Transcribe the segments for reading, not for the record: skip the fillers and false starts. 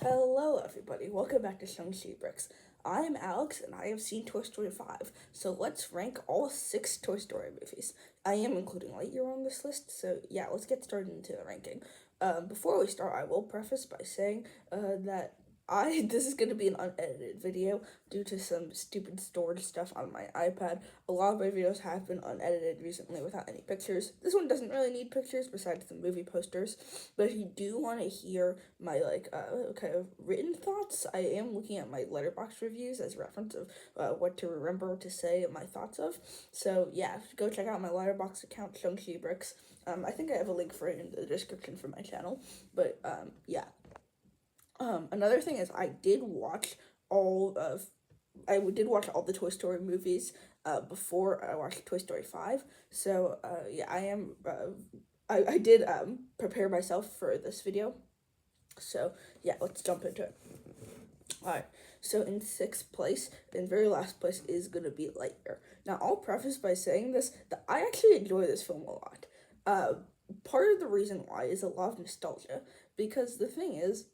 Hello, everybody. Welcome back to Shang-Chi Bricks. I am Alex, and I have seen Toy Story 5. So let's rank all 6 Toy Story movies. I am including Lightyear on this list, so yeah, let's get started into the ranking. Before we start, I will preface by saying that this is going to be an unedited video due to some stupid storage stuff on my iPad. A lot of my videos have been unedited recently without any pictures. This one doesn't really need pictures besides the movie posters, but if you do want to hear my kind of written thoughts, I am looking at my letterbox reviews as reference of what to remember to say my thoughts of. So yeah, go check out my letterbox account, Shang-Chi Bricks. I think I have a link for it in the description for my channel. But yeah. Another thing is I did watch all the Toy Story movies before I watched Toy Story 5. So yeah, I did prepare myself for this video. So yeah, let's jump into it. Alright, so in 6th place, in very last place, is going to be Lightyear. Now, I'll preface by saying this, that I actually enjoy this film a lot. Part of the reason why is a lot of nostalgia, because the thing is,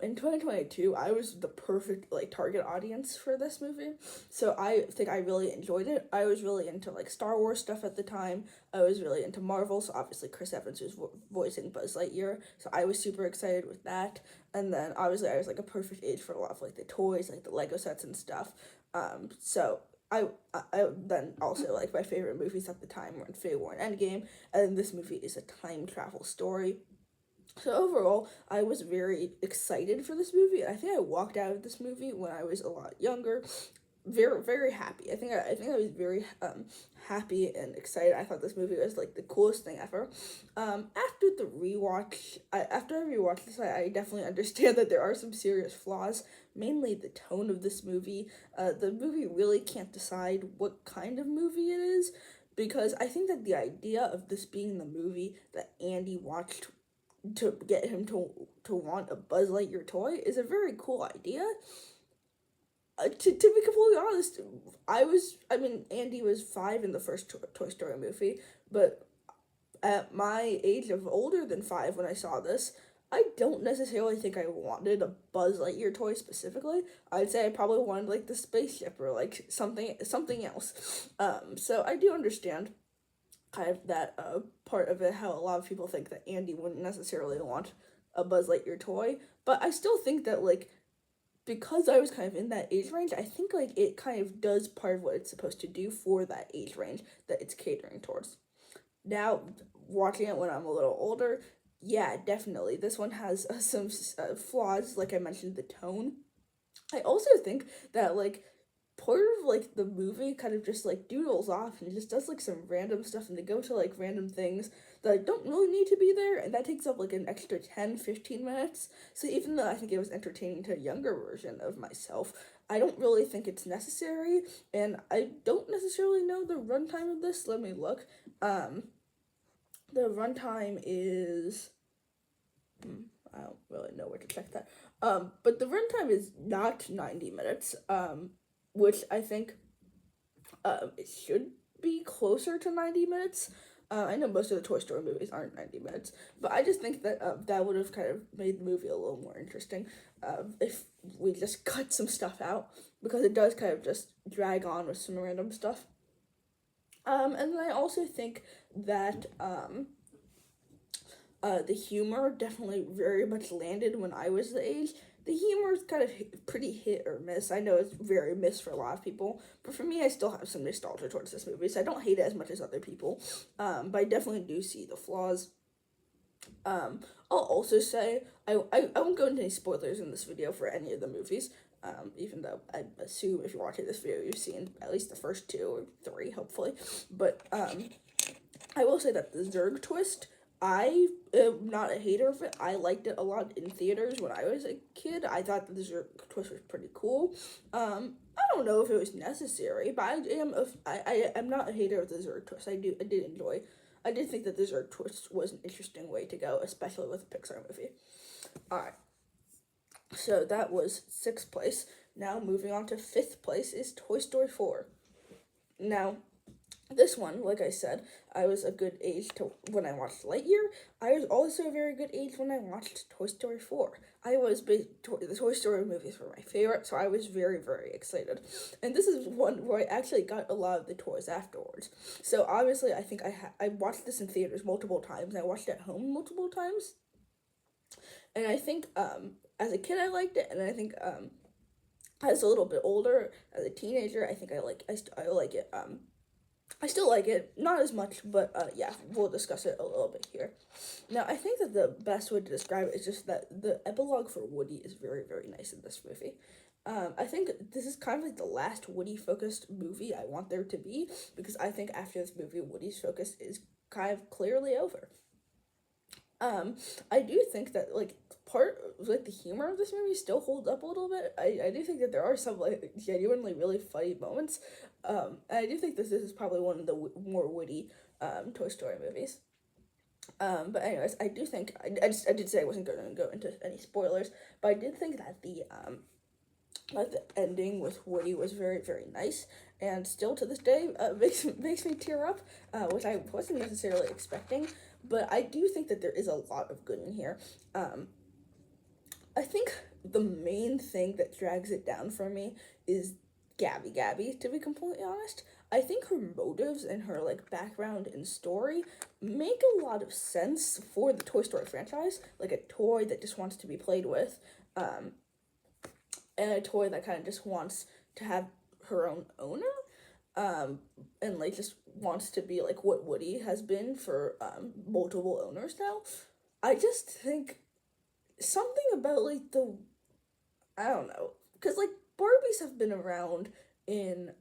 in 2022, I was the perfect target audience for this movie, so I think I really enjoyed it. I was really into Star Wars stuff at the time. I was really into Marvel, so obviously Chris Evans was voicing Buzz Lightyear, so I was super excited with that. And then obviously I was a perfect age for a lot of the toys, the Lego sets and stuff. So I then also my favorite movies at the time were Infinity War and Endgame, and this movie is a time travel story. So overall, I was very excited for this movie. I think I walked out of this movie when I was a lot younger, very very happy. I think I was very happy and excited. I thought this movie was the coolest thing ever. After the rewatch, after I rewatched this, I definitely understand that there are some serious flaws. Mainly the tone of this movie. The movie really can't decide what kind of movie it is, because I think that the idea of this being the movie that Andy watched to get him to want a Buzz Lightyear toy is a very cool idea. To be completely honest, Andy was 5 in the first Toy Story movie, but at my age of older than 5 when I saw this, I don't necessarily think I wanted a Buzz Lightyear toy specifically. I'd say I probably wanted the spaceship or something else. So I do understand kind of that part of it, how a lot of people think that Andy wouldn't necessarily want a Buzz Lightyear toy, but I still think that because I was kind of in that age range, I think it kind of does part of what it's supposed to do for that age range that it's catering towards. Now, watching it when I'm a little older, yeah, definitely this one has some flaws, like I mentioned, the tone. I also think that part of the movie kind of just doodles off and just does some random stuff, and they go to random things that don't really need to be there, and that takes up an extra 10-15 minutes. So even though I think it was entertaining to a younger version of myself, I don't really think it's necessary, and I don't necessarily know the runtime of this. Let me look. The runtime is I don't really know where to check that. But the runtime is not 90 minutes, which I think it should be closer to 90 minutes. I know most of the Toy Story movies aren't 90 minutes, but I just think that that would have kind of made the movie a little more interesting if we just cut some stuff out, because it does kind of just drag on with some random stuff. And then I also think that the humor definitely very much landed when I was the age. The humor is kind of pretty hit or miss. I know it's very miss for a lot of people, but for me, I still have some nostalgia towards this movie, so I don't hate it as much as other people. But I definitely do see the flaws. I'll also say I won't go into any spoilers in this video for any of the movies. Even though I assume if you're watching this video, you've seen at least the first 2 or 3, hopefully. But I will say that the Zurg twist, I am not a hater of it. I liked it a lot in theaters when I was a kid. I thought that the Zurg twist was pretty cool. I don't know if it was necessary, but I am not a hater of the Zurg twist. I did enjoy. I did think that the Zurg twist was an interesting way to go, especially with a Pixar movie. Alright. So that was 6th place. Now moving on to 5th place is Toy Story 4. Now, This one, like I said, I was a good age to when I watched Lightyear. I was also a very good age when I watched Toy Story 4. The Toy Story movies were my favorite, so I was very, very excited. And this is one where I actually got a lot of the toys afterwards. So obviously, I think I watched this in theaters multiple times. I watched it at home multiple times, and I think as a kid I liked it, and I think as a little bit older, as a teenager, I think I like it. I still like it, not as much, but yeah, we'll discuss it a little bit here. Now, I think that the best way to describe it is just that the epilogue for Woody is very, very nice in this movie. I think this is kind of like the last Woody focused movie I want there to be, because I think after this movie, Woody's focus is kind of clearly over. Um, I do think that like part like the humor of this movie still holds up a little bit. I do think that there are some like genuinely really funny moments. And I do think this is probably one of the more witty Toy Story movies. But anyways, I do think I did say I wasn't going to go into any spoilers, but I did think that the ending with Woody was very, very nice, and still to this day makes me tear up, which I wasn't necessarily expecting. But I do think that there is a lot of good in here. Um, I think the main thing that drags it down for me is Gabby. To be completely honest, I think her motives and her like background and story make a lot of sense for the Toy Story franchise, like a toy that just wants to be played with. Um, and a toy that kind of just wants to have her own owner, and like just wants to be like what Woody has been for multiple owners now. I just think something about like the I don't know, because like Barbies have been around in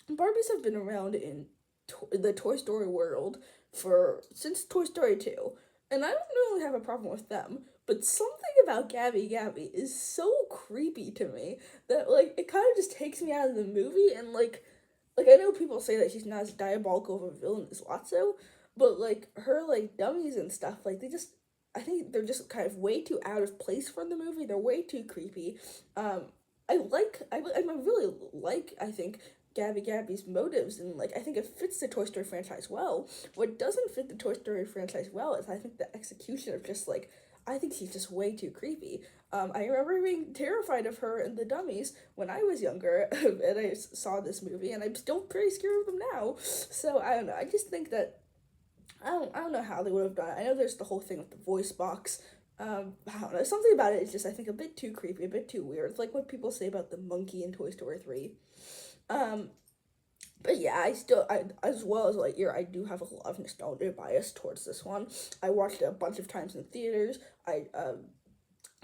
Barbies have been around in the Toy Story world for since Toy Story 2, and I don't really have a problem with them. But something about Gabby is so creepy to me that like it kind of just takes me out of the movie, and like I know people say that she's not as diabolical of a villain as Lotso, but like her like dummies and stuff, like they just I think they're just kind of way too out of place for the movie. They're way too creepy. Um, I really like I think Gabby's motives, and like I think it fits the Toy Story franchise well. What doesn't fit the Toy Story franchise well is I think the execution of just like I think she's just way too creepy. I remember being terrified of her and the dummies when I was younger, and I saw this movie, and I'm still pretty scared of them now. So I don't know. I just think that I don't know how they would have done it. I know there's the whole thing with the voice box. I don't know. Something about it is just I think a bit too creepy, a bit too weird. It's like what people say about the monkey in Toy Story 3. Um, but yeah, as well as Lightyear, I do have a lot of nostalgia bias towards this one. I watched it a bunch of times in theaters.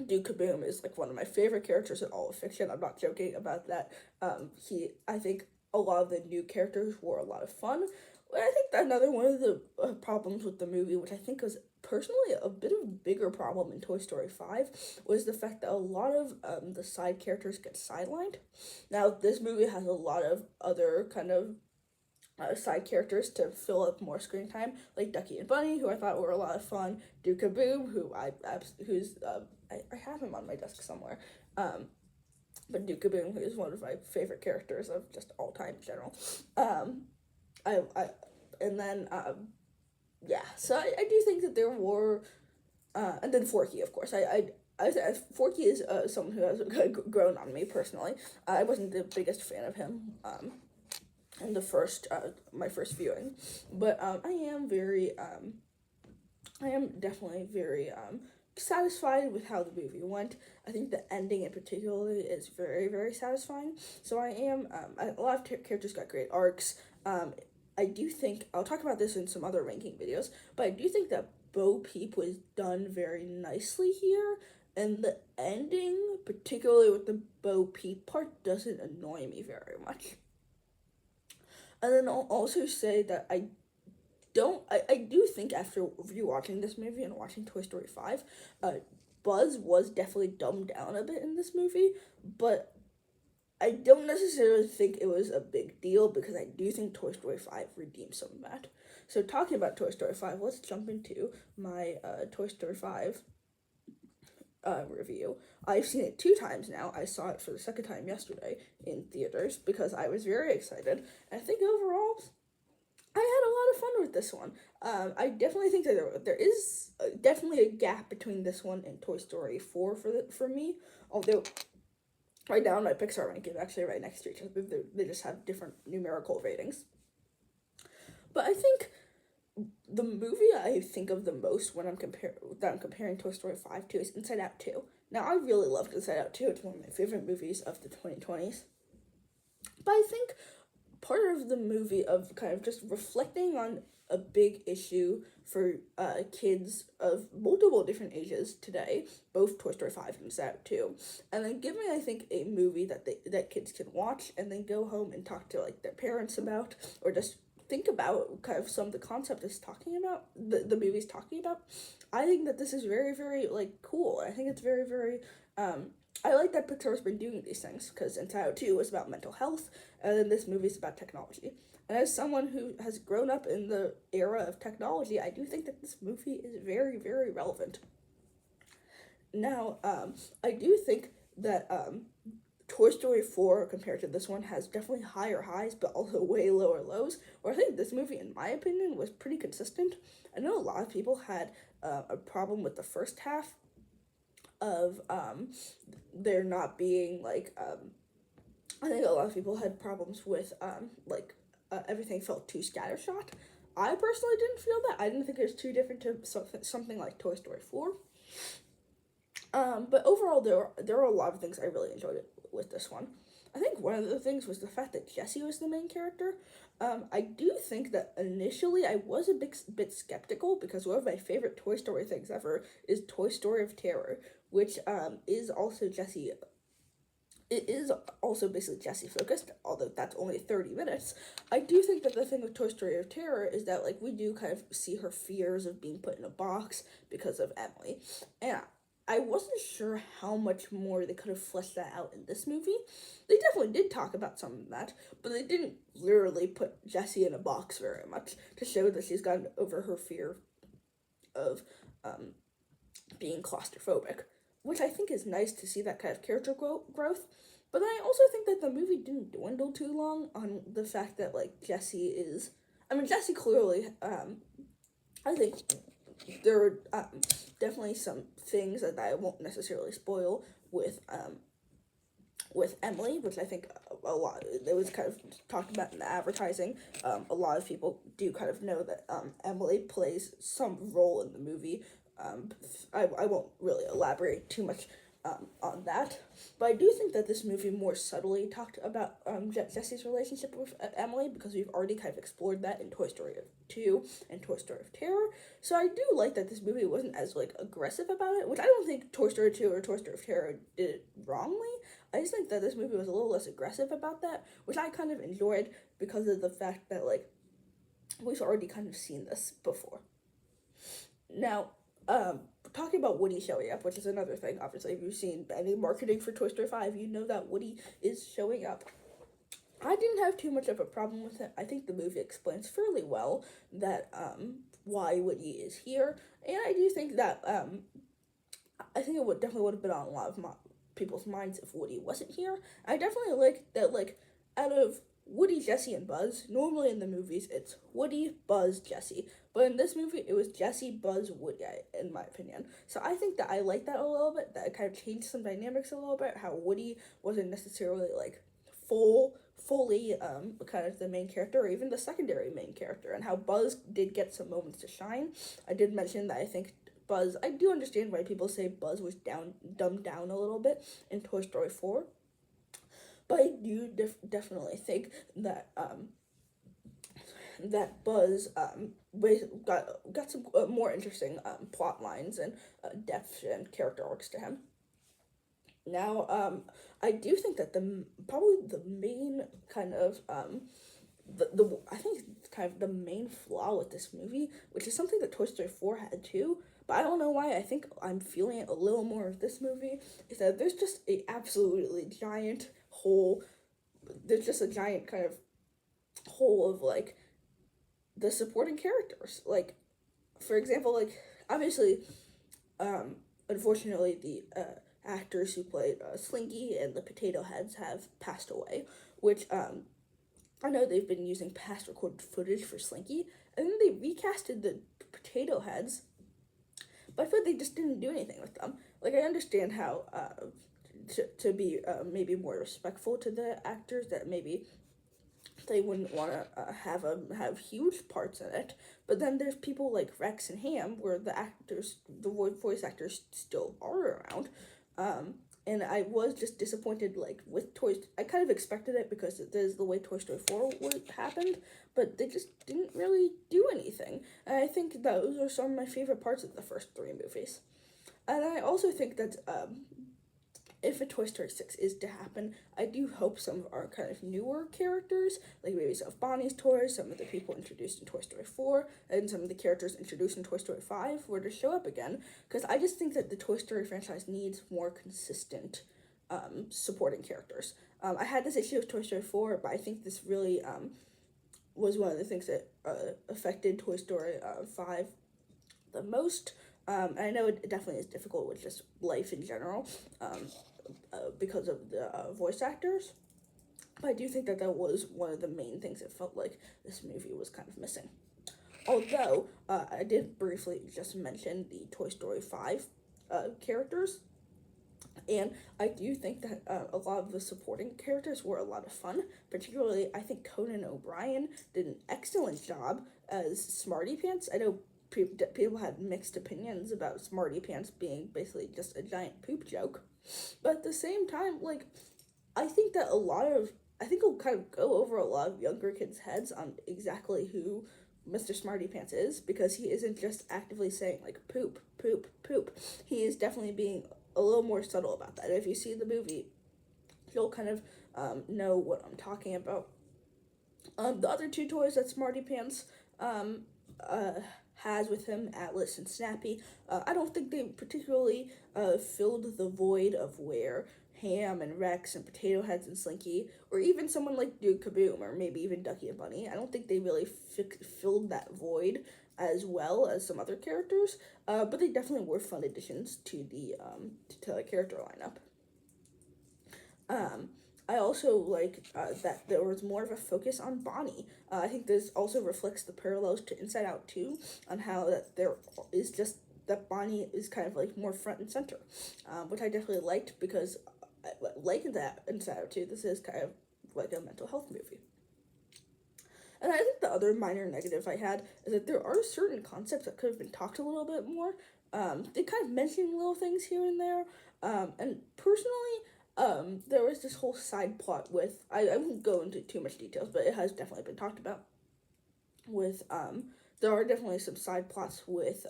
Duke Kaboom is like one of my favorite characters in all of fiction. I'm not joking about that. I think a lot of the new characters were a lot of fun. But I think that another one of the problems with the movie, which I think was personally a bit of a bigger problem in Toy Story 5, was the fact that a lot of the side characters get sidelined. Now, this movie has a lot of other kind of side characters to fill up more screen time, like Ducky and Bunny, who I thought were a lot of fun. Duke Boom, who's I have him on my desk somewhere. But Duke Boom, who is one of my favorite characters of just all time in general. I and then yeah, so I do think that there were, and then Forky, of course. Forky is someone who has grown on me personally. I wasn't the biggest fan of him. In the first my first viewing, but I am definitely very satisfied with how the movie went. I think the ending in particular is very, very satisfying. So I am a lot of characters got great arcs. I do think I'll talk about this in some other ranking videos, but I do think that Bo Peep was done very nicely here, and the ending, particularly with the Bo Peep part, doesn't annoy me very much. And then I'll also say that I do think after rewatching this movie and watching Toy Story 5, Buzz was definitely dumbed down a bit in this movie, but I don't necessarily think it was a big deal because I do think Toy Story 5 redeemed some of that. So talking about Toy Story 5, let's jump into my Toy Story 5 review. I've seen it 2 times now. I saw it for the second time yesterday in theaters because I was very excited. I think overall, I had a lot of fun with this one. I definitely think that there is definitely a gap between this one and Toy Story 4 for me. Although right now my Pixar rank is actually right next to each other. They just have different numerical ratings. But I think the movie I think of the most when I'm comparing Toy Story 5 to is Inside Out 2. Now I really loved Inside Out 2. It's one of my favorite movies of the 2020s. But I think part of the movie of kind of just reflecting on a big issue for kids of multiple different ages today, both Toy Story 5 and Inside Out 2, and then giving, I think, a movie that kids can watch and then go home and talk to like their parents about, or just think about kind of some of the concept it's talking about, the movie's talking about. I think that this is very, very like cool. I think it's very, very I like that Pixar's been doing these things, because Inside Out 2 was about mental health, and then this movie's about technology. And as someone who has grown up in the era of technology, I do think that this movie is very, very relevant. Now, I do think that Toy Story 4 compared to this one has definitely higher highs, but also way lower lows. Or I think this movie, in my opinion, was pretty consistent. I know a lot of people had a problem with the first half of there not being like I think a lot of people had problems with everything felt too scattershot. I personally didn't feel that. I didn't think it was too different to something like Toy Story 4. But overall, there are a lot of things I really enjoyed with this one. I think one of the things was the fact that Jessie was the main character. I do think that initially I was a bit skeptical, because one of my favorite Toy Story things ever is Toy Story of Terror, which is also Jessie. It is also basically Jessie focused, although that's only 30 minutes. I do think that the thing with Toy Story of Terror is that like we do kind of see her fears of being put in a box because of Emily, and I wasn't sure how much more they could have fleshed that out in this movie. They definitely did talk about some of that, but they didn't literally put Jessie in a box very much to show that she's gotten over her fear of being claustrophobic, which I think is nice to see that kind of character growth. But then I also think that the movie didn't dwindle too long on the fact that like Jessie is. I mean, Jessie clearly. I think there are definitely some things that I won't necessarily spoil with Emily, which I think a lot, it was kind of talked about in the advertising. A lot of people do kind of know that Emily plays some role in the movie. I won't really elaborate too much on that, but I do think that this movie more subtly talked about Jessie's relationship with Emily, because we've already kind of explored that in Toy Story 2 and Toy Story of Terror. So I do like that this movie wasn't as like aggressive about it, which I don't think Toy Story 2 or Toy Story of Terror did it wrongly. I just think that this movie was a little less aggressive about that, which I kind of enjoyed because of the fact that like we've already kind of seen this before. Now, talking about Woody showing up, which is another thing. Obviously, if you've seen any marketing for Toy Story 5, you know that Woody is showing up. I didn't have too much of a problem with it. I think the movie explains fairly well that why Woody is here, and I do think that I think it definitely would have been on a lot of people's minds if Woody wasn't here. I definitely like that. Like out of Woody, Jessie, and Buzz, normally in the movies it's Woody, Buzz, Jessie. But in this movie, it was Jessie, Buzz, Woody, in my opinion. So I think that I like that a little bit. That it kind of changed some dynamics a little bit. How Woody wasn't necessarily like fully kind of the main character, or even the secondary main character, and how Buzz did get some moments to shine. I did mention that I think Buzz. I do understand why people say Buzz was dumbed down a little bit in Toy Story 4. But I do definitely think that that Buzz got some more interesting plot lines and depth and character arcs to him. Now, I do think that probably the main kind of I think kind of the main flaw with this movie, which is something that Toy Story 4 had too, but I don't know why, I think I'm feeling it a little more with this movie, is that there's just a absolutely giant hole. There's just a giant kind of hole of like the supporting characters. Like, for example, like obviously unfortunately, the actors who played Slinky and the Potato Heads have passed away, which I know they've been using past recorded footage for Slinky, and then they recasted the Potato Heads, but I feel like they just didn't do anything with them. Like, I understand how to be maybe more respectful to the actors, that maybe they wouldn't want to have huge parts in it. But then there's people like Rex and Ham, where the voice actors still are around. And I was just disappointed, like, with Toy. I kind of expected it because it is the way Toy Story 4 happened, but they just didn't really do anything. And I think those are some of my favorite parts of the first three movies. And I also think that if a Toy Story 6 is to happen, I do hope some of our kind of newer characters, like maybe some of Bonnie's toys, some of the people introduced in Toy Story 4, and some of the characters introduced in Toy Story 5 were to show up again, because I just think that the Toy Story franchise needs more consistent supporting characters. I had this issue with Toy Story 4, but I think this really was one of the things that affected Toy Story 5 the most. And I know it definitely is difficult with just life in general, because of the voice actors. But I do think that that was one of the main things that felt like this movie was kind of missing. Although, I did briefly just mention the Toy Story 5 characters. And I do think that a lot of the supporting characters were a lot of fun. Particularly, I think Conan O'Brien did an excellent job as Smarty Pants. I know people had mixed opinions about Smarty Pants being basically just a giant poop joke. But at the same time, like, I think that I think it'll kind of go over a lot of younger kids' heads on exactly who Mr. Smarty Pants is, because he isn't just actively saying, like, poop, poop, poop. He is definitely being a little more subtle about that. If you see the movie, you'll kind of know what I'm talking about. The other two toys that Smarty Pants has with him, Atlas and Snappy, I don't think they particularly filled the void of where Ham and Rex and Potato Heads and Slinky, or even someone like Duke Kaboom, or maybe even Ducky and Bunny, I don't think they really filled that void as well as some other characters, but they definitely were fun additions to the character lineup. I also like that there was more of a focus on Bonnie. I think this also reflects the parallels to Inside Out 2, on how that there is just that Bonnie is kind of like more front and center, which I definitely liked, because like that Inside Out 2, this is kind of like a mental health movie. And I think the other minor negative I had is that there are certain concepts that could have been talked a little bit more. They kind of mention little things here and there, and personally, there was this whole side plot with, I won't go into too much details, but it has definitely been talked about, with, there are definitely some side plots with,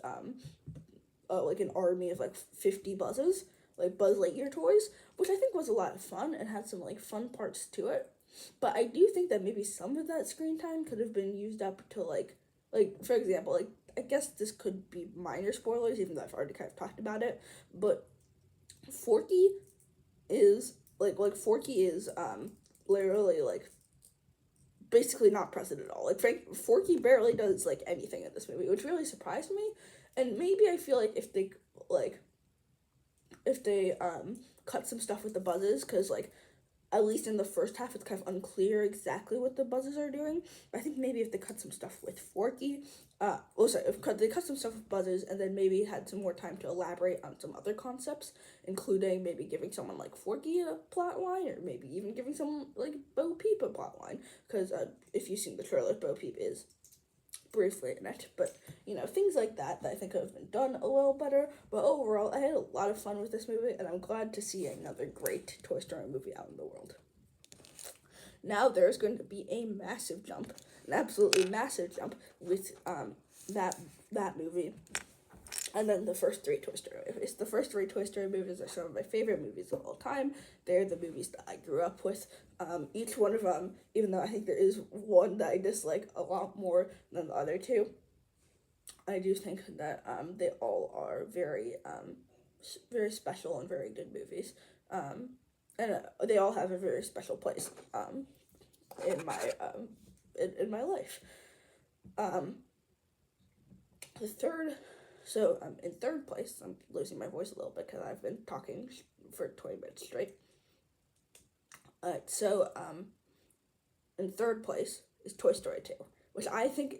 like an army of like 50 buzzes, like Buzz Lightyear toys, which I think was a lot of fun and had some like fun parts to it. But I do think that maybe some of that screen time could have been used up to like for example, like, I guess this could be minor spoilers, even though I've already kind of talked about it, but Forky is Forky is literally like basically not present at all. Like, Forky barely does like anything in this movie, which really surprised me. And maybe I feel like if they cut some stuff with the buzzes, because like at least in the first half, it's kind of unclear exactly what the buzzes are doing. I think maybe if they cut some stuff with Forky, if they cut some stuff with buzzes, and then maybe had some more time to elaborate on some other concepts, including maybe giving someone like Forky a plot line, or maybe even giving someone like Bo Peep a plot line, because if you've seen the trailer, Bo Peep is briefly in it, but things like that I think could have been done a little better. But overall, I had a lot of fun with this movie, and I'm glad to see another great Toy Story movie out in the world. Now there's going to be a massive jump, an absolutely massive jump, with that movie, and then the first three Toy Story movies. The first three Toy Story movies are some of my favorite movies of all time. They're the movies that I grew up with. Each one of them, even though I think there is one that I dislike a lot more than the other two, I do think that they all are very, very special and very good movies. And they all have a very special place in my life. The third So in third place, I'm losing my voice a little bit because I've been talking for 20 minutes straight. So in third place is Toy Story 2, which I think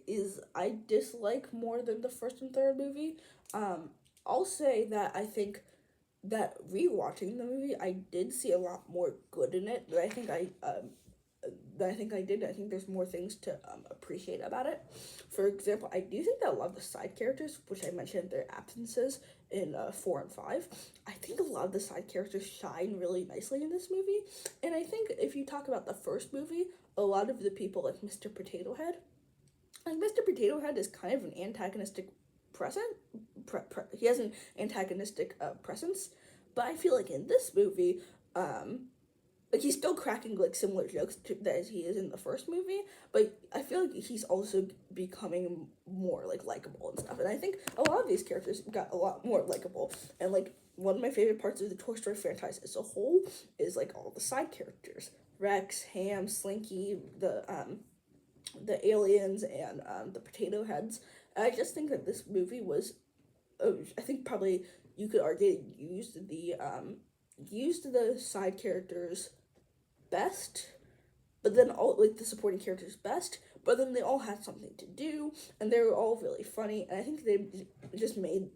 I dislike more than the first and third movie. I'll say that I think that rewatching the movie, I did see a lot more good in it that I think I did. I think there's more things to appreciate about it. For example, I do think that a lot of the side characters, which I mentioned their absences in 4 and 5, I think a lot of the side characters shine really nicely in this movie. And I think if you talk about the first movie, a lot of the people, like Mr. Potato Head, like Mr. Potato Head is kind of an antagonistic he has an antagonistic presence, but I feel like in this movie, like he's still cracking like similar jokes as he is in the first movie, but I feel like he's also becoming more like likable and stuff. And I think a lot of these characters got a lot more likable. And like one of my favorite parts of the Toy Story franchise as a whole is like all the side characters: Rex, Ham, Slinky, the aliens, and the potato heads. And I just think that this movie was, I think probably you could argue used the side characters best, but then all like the supporting characters best. But then they all had something to do, and they were all really funny. And I think they just made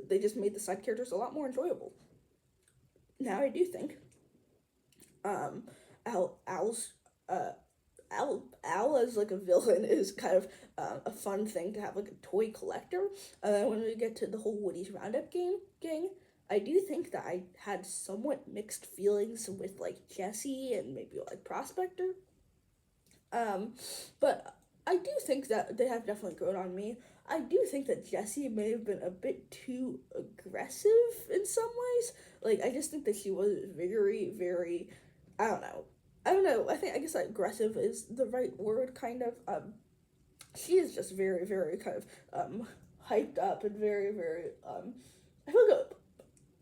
they just made the side characters a lot more enjoyable. Now I do think Al's Al as like a villain is kind of a fun thing to have like a toy collector. And then when we get to the whole Woody's Roundup gang, I do think that I had somewhat mixed feelings with like Jesse and maybe like Prospector. But I do think that they have definitely grown on me. I do think that Jessie may have been a bit too aggressive in some ways. Like I just think that she was very, very, I don't know. I guess like, aggressive is the right word. Kind of. She is just very, very kind of hyped up and very, very. I feel like it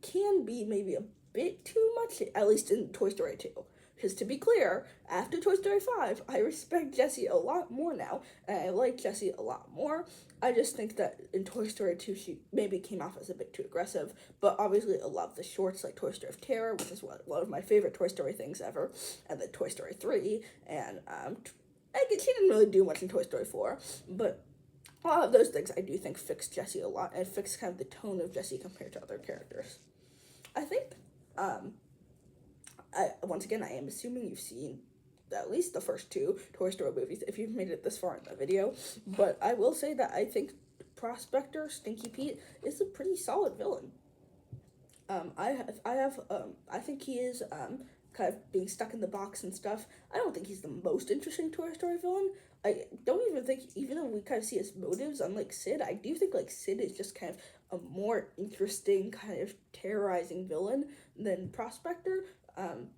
can be maybe a bit too much, at least in Toy Story 2. Because to be clear, after Toy Story 5, I respect Jessie a lot more now, and I like Jessie a lot more. I just think that in Toy Story 2, she maybe came off as a bit too aggressive, but obviously I love the shorts like Toy Story of Terror, which is one of my favorite Toy Story things ever, and then Toy Story 3, and she didn't really do much in Toy Story 4, but a lot of those things I do think fixed Jessie a lot, and fixed kind of the tone of Jessie compared to other characters. I think, once again, I am assuming you've seen at least the first two Toy Story movies if you've made it this far in the video, but I will say that I think Prospector, Stinky Pete, is a pretty solid villain. I think he is, kind of being stuck in the box and stuff. I don't think he's the most interesting Toy Story villain. I don't even think, even though we kind of see his motives, unlike Sid, I do think like Sid is just kind of a more interesting kind of terrorizing villain than Prospector.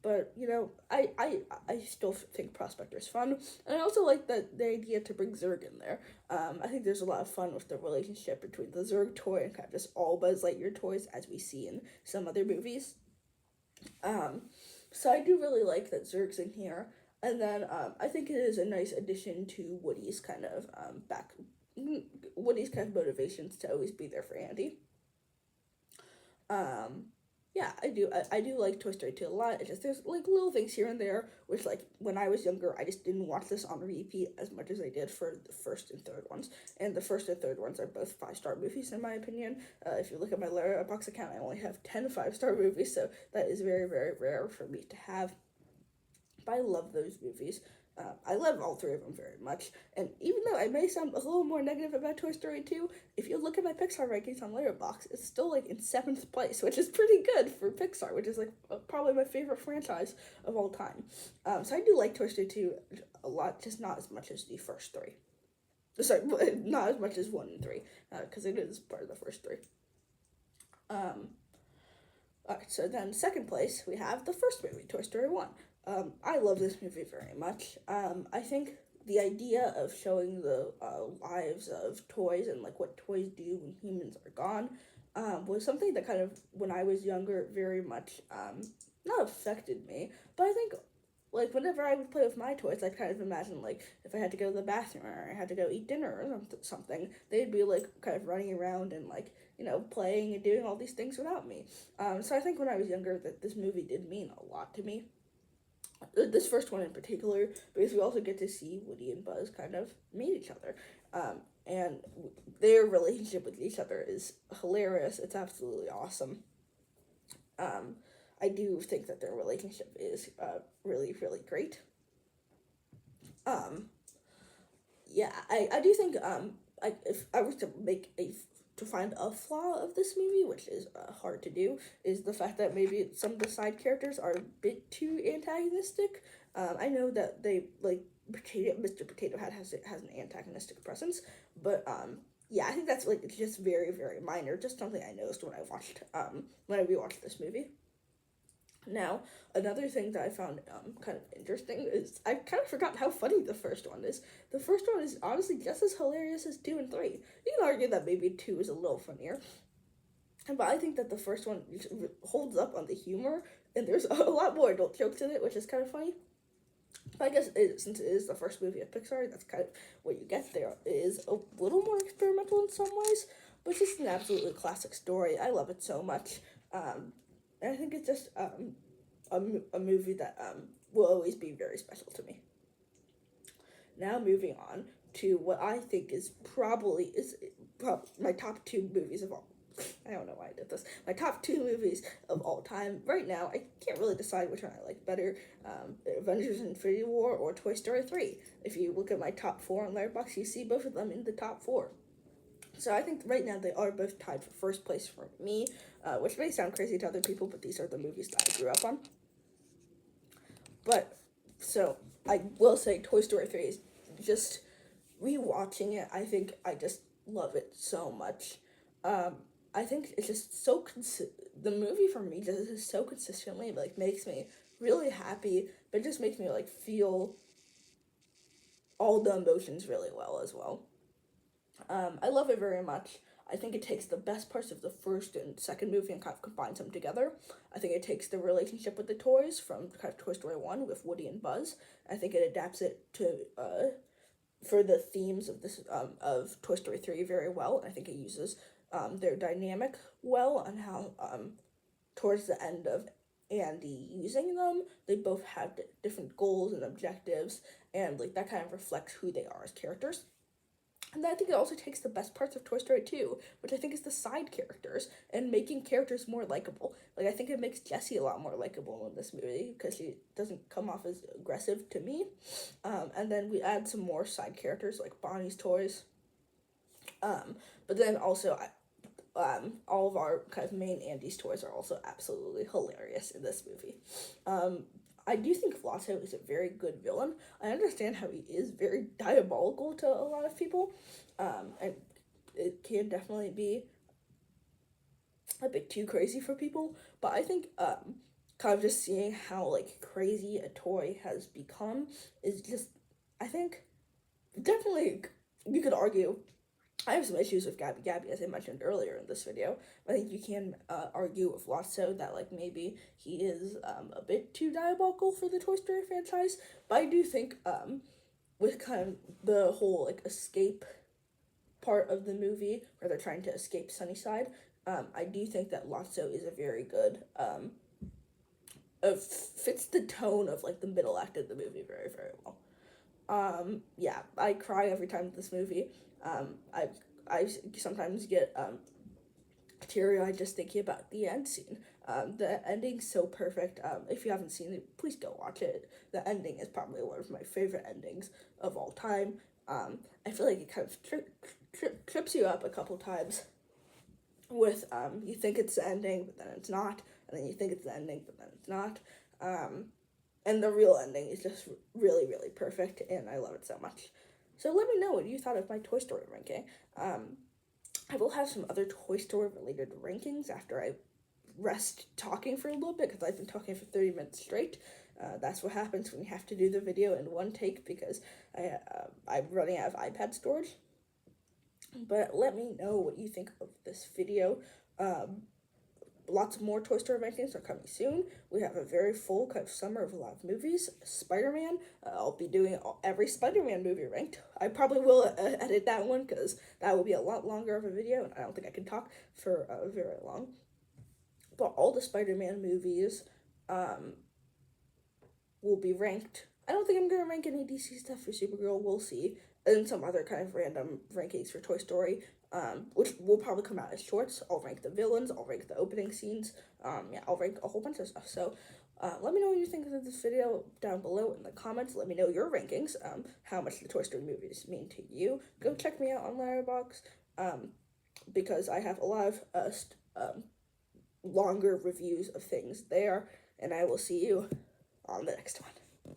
But you know, I still think Prospector is fun, and I also like the idea to bring Zurg in there. I think there's a lot of fun with the relationship between the Zurg toy and kind of just all Buzz Lightyear toys, as we see in some other movies. So I do really like that Zurg's in here, and then I think it is a nice addition to Woody's kind of motivations to always be there for Andy. Um, yeah, I do like Toy Story 2 a lot. It's just there's like little things here and there, which like when I was younger, I just didn't watch this on repeat as much as I did for the first and third ones. And the first and third ones are both 5-star movies in my opinion. If you look at my Letterboxd account, I only have 10 5-star movies, so that is very, very rare for me to have. But I love those movies. I love all three of them very much. And even though I may sound a little more negative about Toy Story 2, if you look at my Pixar rankings on Letterboxd, it's still like in 7th place, which is pretty good for Pixar, which is like probably my favorite franchise of all time. So I do like Toy Story 2 a lot, just not as much as the first three. Sorry, not as much as 1 and 3, because it is part of the first three. Alright, so then second place, we have the first movie, Toy Story 1. I love this movie very much. I think the idea of showing the lives of toys and like what toys do when humans are gone was something that kind of, when I was younger, very much not affected me, but I think like whenever I would play with my toys, I'd kind of imagine like if I had to go to the bathroom or I had to go eat dinner or something, they'd be like kind of running around and like playing and doing all these things without me. So I think when I was younger, that this movie did mean a lot to me. This first one in particular, because we also get to see Woody and Buzz kind of meet each other, and their relationship with each other is hilarious. It's absolutely awesome. Um, I do think that their relationship is really, really great. Um, yeah, I do think if I was to to find a flaw of this movie, which is hard to do, is the fact that maybe some of the side characters are a bit too antagonistic. I know that they like Mr. Potato Head has an antagonistic presence, but yeah, I think that's like just very, very minor. Just something I noticed when I rewatched this movie. Now, another thing that I found kind of interesting is I kind of forgot how funny the first one is. The first one is honestly just as hilarious as 2 and 3. You can argue that maybe 2 is a little funnier, but I think that the first one holds up on the humor, and there's a lot more adult jokes in it, which is kind of funny. But I guess since it is the first movie of Pixar, that's kind of what you get there. It is a little more experimental in some ways, but it's just an absolutely classic story. I love it so much. And I think it's just a movie that will always be very special to me. Now moving on to what I think is probably my top 2 movies of all. I don't know why I did this. My top 2 movies of all time. Right now, I can't really decide which one I like better. Avengers: Infinity War or Toy Story 3. If you look at my top 4 on Letterboxd, you see both of them in the top 4. So I think right now they are both tied for first place for me, which may sound crazy to other people, but these are the movies that I grew up on. But, so, I will say Toy Story 3 is just, rewatching it, I think I just love it so much. I think it's just so, the movie for me just so consistently, like, makes me really happy, but just makes me, like, feel all the emotions really well as well. I love it very much. I think it takes the best parts of the first and second movie and kind of combines them together. I think it takes the relationship with the toys from kind of Toy Story 1 with Woody and Buzz. I think it adapts it to for the themes of this of Toy Story 3 very well. I think it uses their dynamic well and how towards the end of Andy using them, they both have different goals and objectives, and like that kind of reflects who they are as characters. And I think it also takes the best parts of Toy Story 2, which I think is the side characters, and making characters more likable. Like, I think it makes Jessie a lot more likable in this movie, because she doesn't come off as aggressive to me. And then we add some more side characters, like Bonnie's toys. But then also, all of our kind of main Andy's toys are also absolutely hilarious in this movie. I do think Lotso is a very good villain. I understand how he is very diabolical to a lot of people, and it can definitely be a bit too crazy for people, but I think kind of just seeing how like crazy a toy has become is just, I think, definitely, you could argue, I have some issues with Gabby Gabby, as I mentioned earlier in this video. I think you can argue with Lotso that like maybe he is a bit too diabolical for the Toy Story franchise, but I do think with kind of the whole like escape part of the movie where they're trying to escape Sunnyside, I do think that Lotso is a very good fits the tone of like the middle act of the movie very, very well. Yeah, I cry every time this movie. I sometimes get teary-eyed just thinking about the end scene. The ending's so perfect. If you haven't seen it, please go watch it. The ending is probably one of my favorite endings of all time. I feel like it kind of trips you up a couple times with, you think it's the ending, but then it's not, and then you think it's the ending, but then it's not. And the real ending is just really, really perfect, and I love it so much. So let me know what you thought of my Toy Story ranking. I will have some other Toy Story related rankings after I rest talking for a little bit, because I've been talking for 30 minutes straight. That's what happens when you have to do the video in one take, because I'm running out of iPad storage. But let me know what you think of this video. lots more Toy Story rankings are coming soon. We have a very full kind of summer of a lot of movies. Spider-Man, I'll be doing every Spider-Man movie ranked. I probably will edit that one because that will be a lot longer of a video, and I don't think I can talk for very long. But all the Spider-Man movies will be ranked. I don't think I'm going to rank any DC stuff for Supergirl. We'll see. And some other kind of random rankings for Toy Story, which will probably come out as shorts. I'll rank the villains. I'll rank the opening scenes. Yeah, I'll rank a whole bunch of stuff. So let me know what you think of this video down below in the comments. Let me know your rankings, how much the Toy Story movies mean to you. Go check me out on Letterboxd, because I have a lot of longer reviews of things there. And I will see you on the next one.